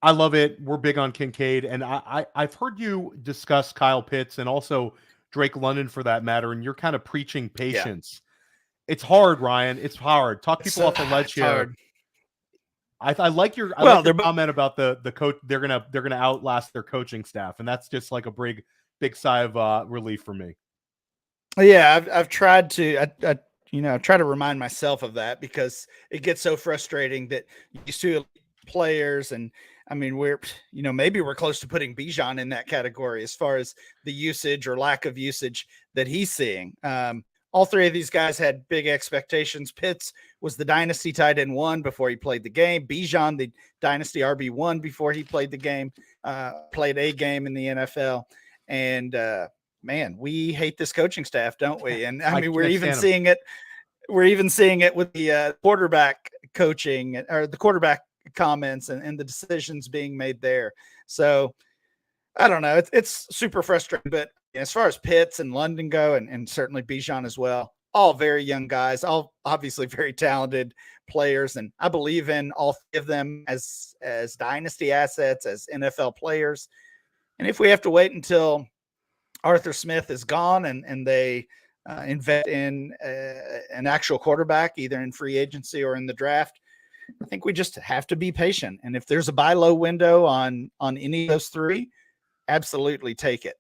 I love it. We're big on Kincaid, and I've heard you discuss Kyle Pitts and also Drake London for that matter, and you're kind of preaching patience. Yeah. It's hard, Ryan. It's hard. Talk people off the ledge here. I like your comment about the coach. They're gonna outlast their coaching staff, and that's just like a big sigh of relief for me. Yeah, I've tried to. I try to remind myself of that because it gets so frustrating that you see players, and I mean, maybe we're close to putting Bijan in that category as far as the usage or lack of usage that he's seeing. All 3 of these guys had big expectations. Pitts was the Dynasty tight end 1 before he played the game. Bijan, the Dynasty RB1 before he played the game, played a game in the NFL. And, man, we hate this coaching staff, don't we? And I mean, we're even seeing it. We're even seeing it with the quarterback coaching or the quarterback comments and the decisions being made there. So I don't know. It's super frustrating, but as far as Pitts and London go, and certainly Bijan as well, all very young guys, all obviously very talented players. And I believe in all 3 of them as dynasty assets, as NFL players. And if we have to wait until Arthur Smith is gone and they invest in an actual quarterback, either in free agency or in the draft, I think we just have to be patient. And if there's a buy low window on any of those 3, absolutely take it.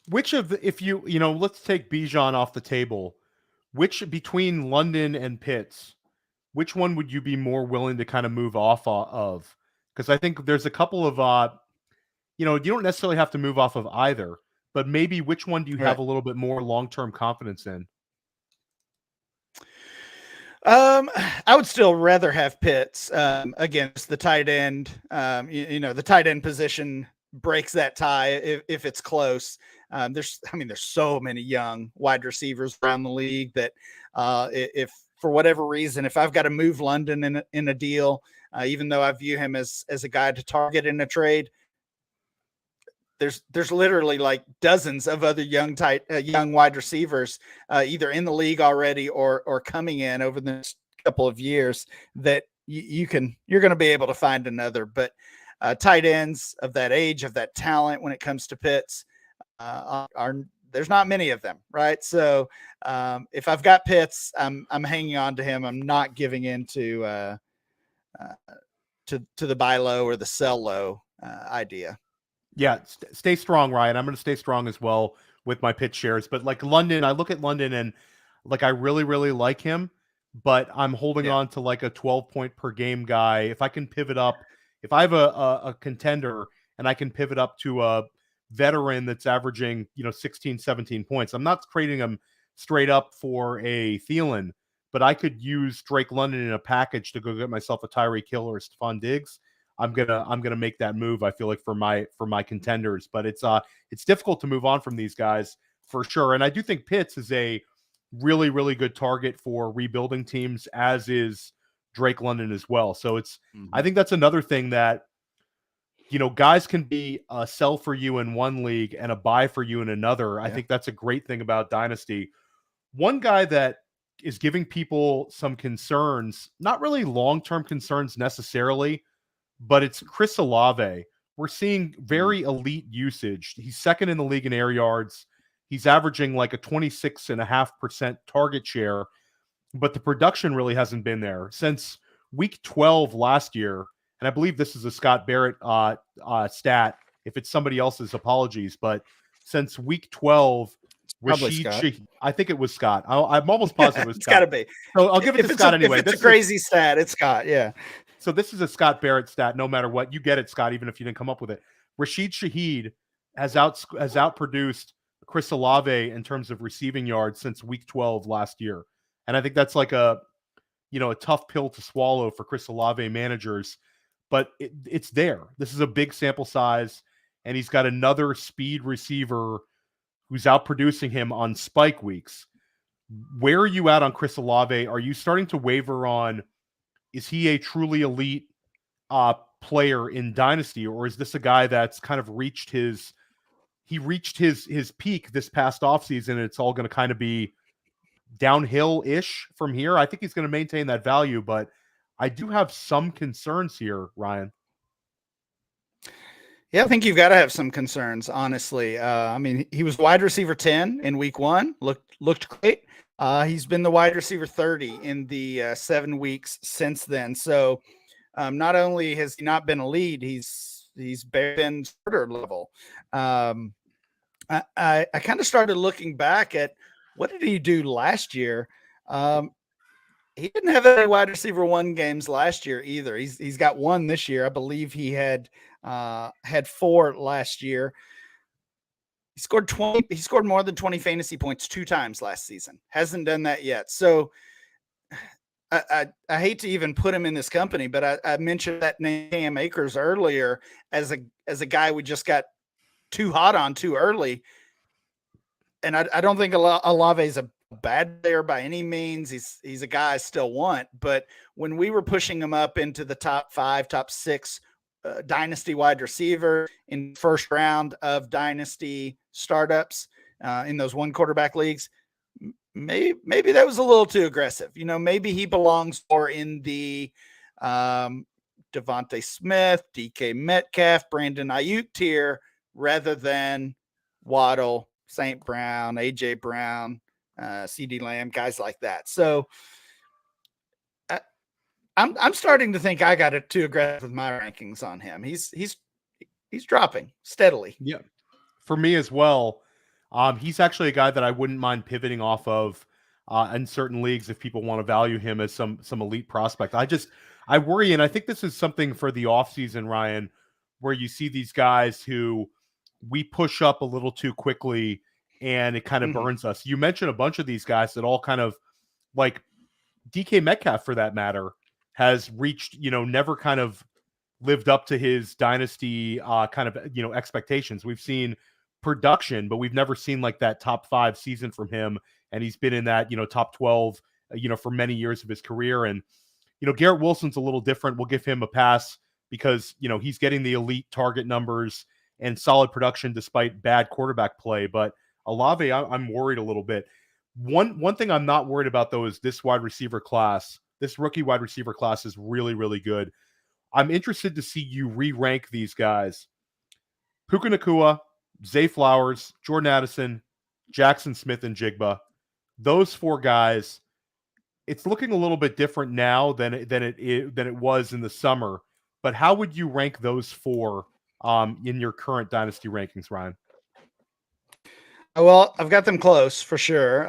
Which of the, if let's take Bijan off the table, which between London and Pitts, which one would you be more willing to kind of move off of? Because I think there's a couple of, you don't necessarily have to move off of either, but maybe which one do you have a little bit more long-term confidence in? I would still rather have Pitts against the tight end. The tight end position breaks that tie if it's close. There's so many young wide receivers around the league that if for whatever reason, if I've got to move London in a deal, even though I view him as a guy to target in a trade, there's literally like dozens of other young wide receivers either in the league already or coming in over the next couple of years that you're going to be able to find another. But tight ends of that age, of that talent, when it comes to Pitts, there's not many of them, right? So if I've got Pitts, I'm hanging on to him. I'm not giving in to the buy low or the sell low idea. Yeah, stay strong, Ryan. I'm going to stay strong as well with my pitch shares. But like London, I look at London and like I really, really like him, but I'm holding on to like a 12-point per game guy. If I can pivot up, if I have a contender and I can pivot up to a veteran that's averaging 16, 17 points, I'm not trading him straight up for a Thielen, but I could use Drake London in a package to go get myself a Tyreek Hill or a Stephon Diggs. I'm gonna make that move. I feel like for my contenders, but it's difficult to move on from these guys for sure. And I do think Pitts is a really, really good target for rebuilding teams, as is Drake London as well. So I think that's another thing that guys can be a sell for you in one league and a buy for you in another. I think that's a great thing about Dynasty. One guy that is giving people some concerns, not really long-term concerns necessarily, but it's Chris Olave. We're seeing very elite usage. He's second in the league in air yards. He's averaging like a 26.5% target share, but the production really hasn't been there since week 12 last year. And I believe this is a Scott Barrett stat. If it's somebody else's, apologies. But since week 12, I think it was Scott. I'm almost positive it was Scott. It's got to be. So I'll give it to Scott anyway. It's a crazy stat. It's Scott, yeah. So this is a Scott Barrett stat. No matter what, you get it, Scott, even if you didn't come up with it. Rashid Shaheed has outproduced Chris Olave in terms of receiving yards since week 12 last year. And I think that's like a tough pill to swallow for Chris Olave managers, but it's there. This is a big sample size, and he's got another speed receiver who's outproducing him on spike weeks. Where are you at on Chris Olave? Are you starting to waver on, is he a truly elite player in Dynasty, or is this a guy that's kind of reached his peak this past offseason, and it's all going to kind of be downhill-ish from here? I think he's going to maintain that value, but I do have some concerns here, Ryan. Yeah, I think you've got to have some concerns, honestly. I mean, he was wide receiver 10 in week 1, looked great. He's been the wide receiver 30 in the 7 weeks since then. So not only has he not been a lead, he's been starter level. I kind of started looking back at what did he do last year. He didn't have any wide receiver 1 games last year either. He's got 1 this year. I believe he had 4 last year. He scored 20. He scored more than 20 fantasy points 2 times last season. Hasn't done that yet. So I hate to even put him in this company, but I mentioned that name Cam Akers earlier as a guy we just got too hot on too early. And I don't think Olave is a bad player by any means. He's a guy I still want. But when we were pushing him up into the top 5, top 6 Dynasty wide receiver in first round of Dynasty startups in those 1 quarterback leagues, maybe that was a little too aggressive. Maybe he belongs more in the Devontae Smith, DK Metcalf, Brandon Ayuk tier rather than Waddle, St. Brown, AJ Brown, CD Lamb, guys like that. So I'm starting to think I got it too aggressive with my rankings on him. He's dropping steadily. Yeah, for me as well. He's actually a guy that I wouldn't mind pivoting off of in certain leagues if people want to value him as some elite prospect. I worry, and I think this is something for the offseason, Ryan, where you see these guys who we push up a little too quickly and it kind of burns us. You mentioned a bunch of these guys that all kind of, like DK Metcalf for that matter, has reached, never kind of lived up to his Dynasty kind of, expectations. We've seen production, but we've never seen like that top 5 season from him. And he's been in that, top 12, for many years of his career. And, Garrett Wilson's a little different. We'll give him a pass because, he's getting the elite target numbers and solid production despite bad quarterback play. But Olave, I'm worried a little bit. One thing I'm not worried about, though, is this wide receiver class. This rookie wide receiver class is really, really good. I'm interested to see you re-rank these guys. Puka Nacua, Zay Flowers, Jordan Addison, Jackson Smith, and Jigba. Those 4 guys, it's looking a little bit different now than it was in the summer. But how would you rank those 4 in your current Dynasty rankings, Ryan? Well, I've got them close for sure.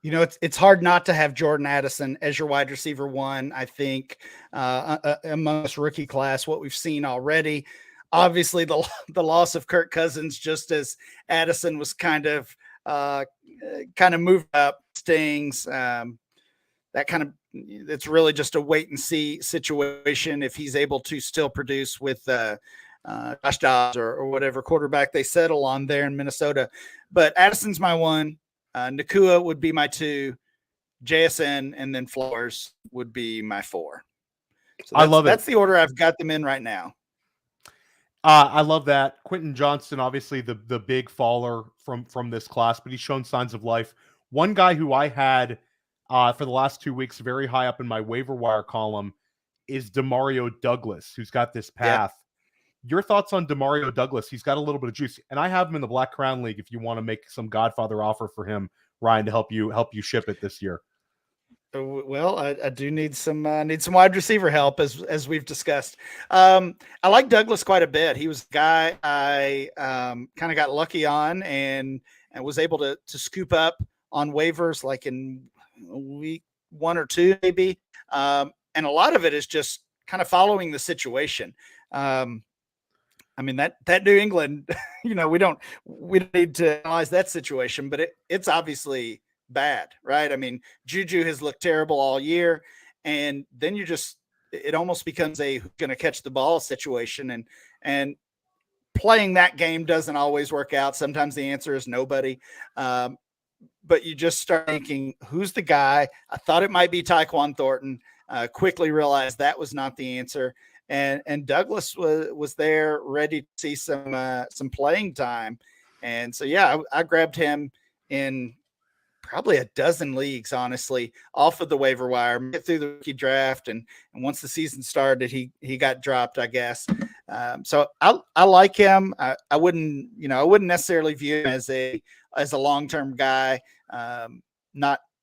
It's hard not to have Jordan Addison as your wide receiver 1. I think among this rookie class, what we've seen already, obviously the loss of Kirk Cousins, just as Addison was kind of moved up, stings. It's really just a wait and see situation if he's able to still produce with Josh Dobbs or whatever quarterback they settle on there in Minnesota. But Addison's my 1. Nacua would be my 2. JSN and then Flowers would be my 4. So I love it. That's the order I've got them in right now. I love that. Quentin Johnston, obviously the big faller from this class, but he's shown signs of life. One guy who I had for the last 2 weeks very high up in my waiver wire column is Demario Douglas, who's got this path. Yep. Your thoughts on Demario Douglas? He's got a little bit of juice, and I have him in the Black Crown League if you want to make some Godfather offer for him, Ryan, to help you ship it this year. Well, I do need some wide receiver help as we've discussed. I like Douglas quite a bit. He was a guy I kind of got lucky on and was able to scoop up on waivers like in week 1 or 2 maybe. And a lot of it is just kind of following the situation. I mean, that New England we don't need to analyze that situation, but it's obviously bad, right? I mean, Juju has looked terrible all year, and then it almost becomes a who's going to catch the ball situation, and playing that game doesn't always work out. Sometimes the answer is nobody. But you just start thinking, who's the guy? I thought it might be Tyquan Thornton. Quickly realized that was not the answer. And Douglas was there ready to see some playing time. And so, yeah, I grabbed him in probably a dozen leagues, honestly, off of the waiver wire, get through the rookie draft. And once the season started, he got dropped, I guess. So I like him. I wouldn't necessarily view him as a long-term guy.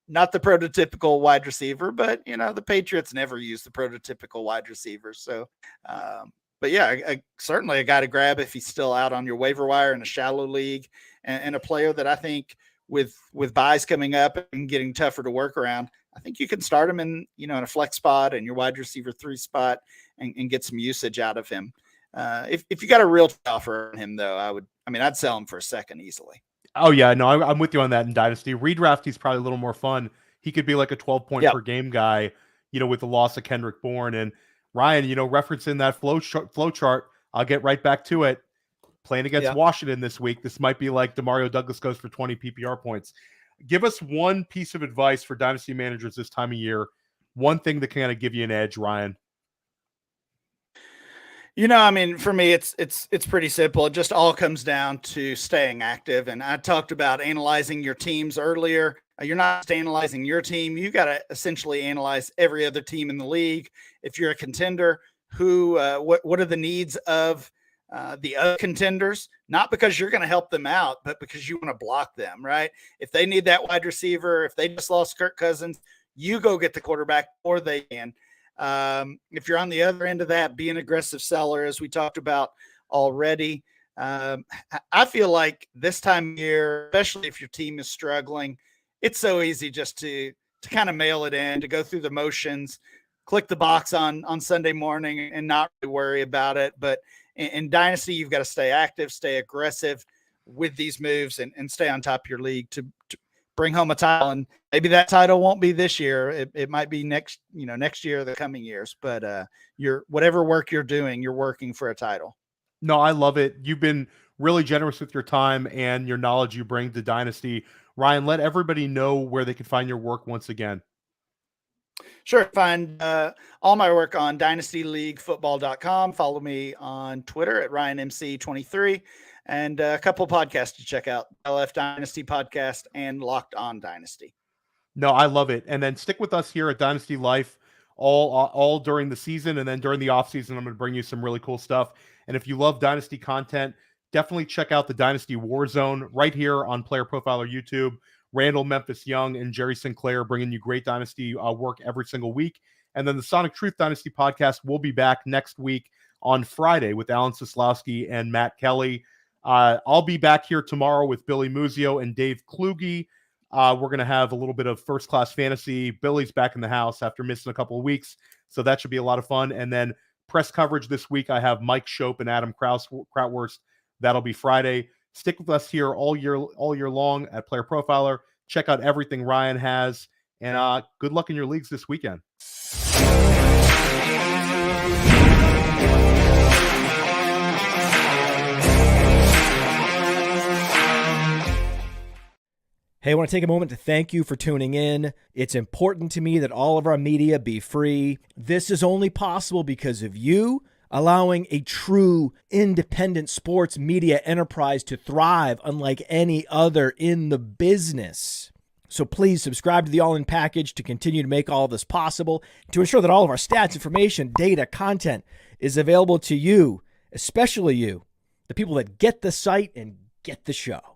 Not the prototypical wide receiver, but the Patriots never use the prototypical wide receiver. So, but yeah, certainly a guy to grab if he's still out on your waiver wire in a shallow league, and a player that I think with buys coming up and getting tougher to work around, I think you can start him in a flex spot and your wide receiver 3 spot and get some usage out of him. If you got a real offer on him though, I'd sell him for a second easily. Oh yeah, no, I'm with you on that in Dynasty. Redraft, he's probably a little more fun. He could be like a 12-point per game guy, with the loss of Kendrick Bourne. And Ryan, referencing that flow chart, I'll get right back to it. Playing against Washington this week, this might be like Demario Douglas goes for 20 PPR points. Give us one piece of advice for Dynasty managers this time of year. One thing that can kind of give you an edge, Ryan. For me, it's pretty simple. It just all comes down to staying active. And I talked about analyzing your teams earlier. You're not just analyzing your team. You got to essentially analyze every other team in the league. If you're a contender, what are the needs of the other contenders? Not because you're going to help them out, but because you want to block them, right? If they need that wide receiver, if they just lost Kirk Cousins, you go get the quarterback or they can. If you're on the other end of that, be an aggressive seller, as we talked about already. I feel like this time of year, especially if your team is struggling, it's so easy just to kind of mail it in, to go through the motions, click the box on Sunday morning and not really worry about it. But in Dynasty, you've got to stay active, stay aggressive with these moves and stay on top of your league to bring home a title. And maybe that title won't be this year. It might be next year or the coming years, but whatever work you're doing, you're working for a title. No, I love it. You've been really generous with your time and your knowledge you bring to Dynasty. Ryan, let everybody know where they can find your work once again. Sure. Find all my work on dynastyleaguefootball.com. Follow me on Twitter at RyanMC23. And a couple podcasts to check out, LF Dynasty Podcast and Locked On Dynasty. No, I love it. And then stick with us here at Dynasty Life all during the season. And then during the off season, I'm going to bring you some really cool stuff. And if you love Dynasty content, definitely check out the Dynasty Warzone right here on Player Profiler YouTube. Randall Memphis Young and Jerry Sinclair bringing you great Dynasty work every single week. And then the Sonic Truth Dynasty podcast will be back next week on Friday with Alan Soslowski and Matt Kelly. I'll be back here tomorrow with Billy Muzio and Dave Kluge. We're going to have a little bit of first-class fantasy. Billy's back in the house after missing a couple of weeks, so that should be a lot of fun. And then press coverage this week, I have Mike Shope and Adam Krautwurst. That'll be Friday. Stick with us here all year long at Player Profiler. Check out everything Ryan has, and good luck in your leagues this weekend. Hey, I want to take a moment to thank you for tuning in. It's important to me that all of our media be free. This is only possible because of you, allowing a true independent sports media enterprise to thrive unlike any other in the business. So please subscribe to the All In Package to continue to make all of this possible, to ensure that all of our stats, information, data, content is available to you, especially you, the people that get the site and get the show.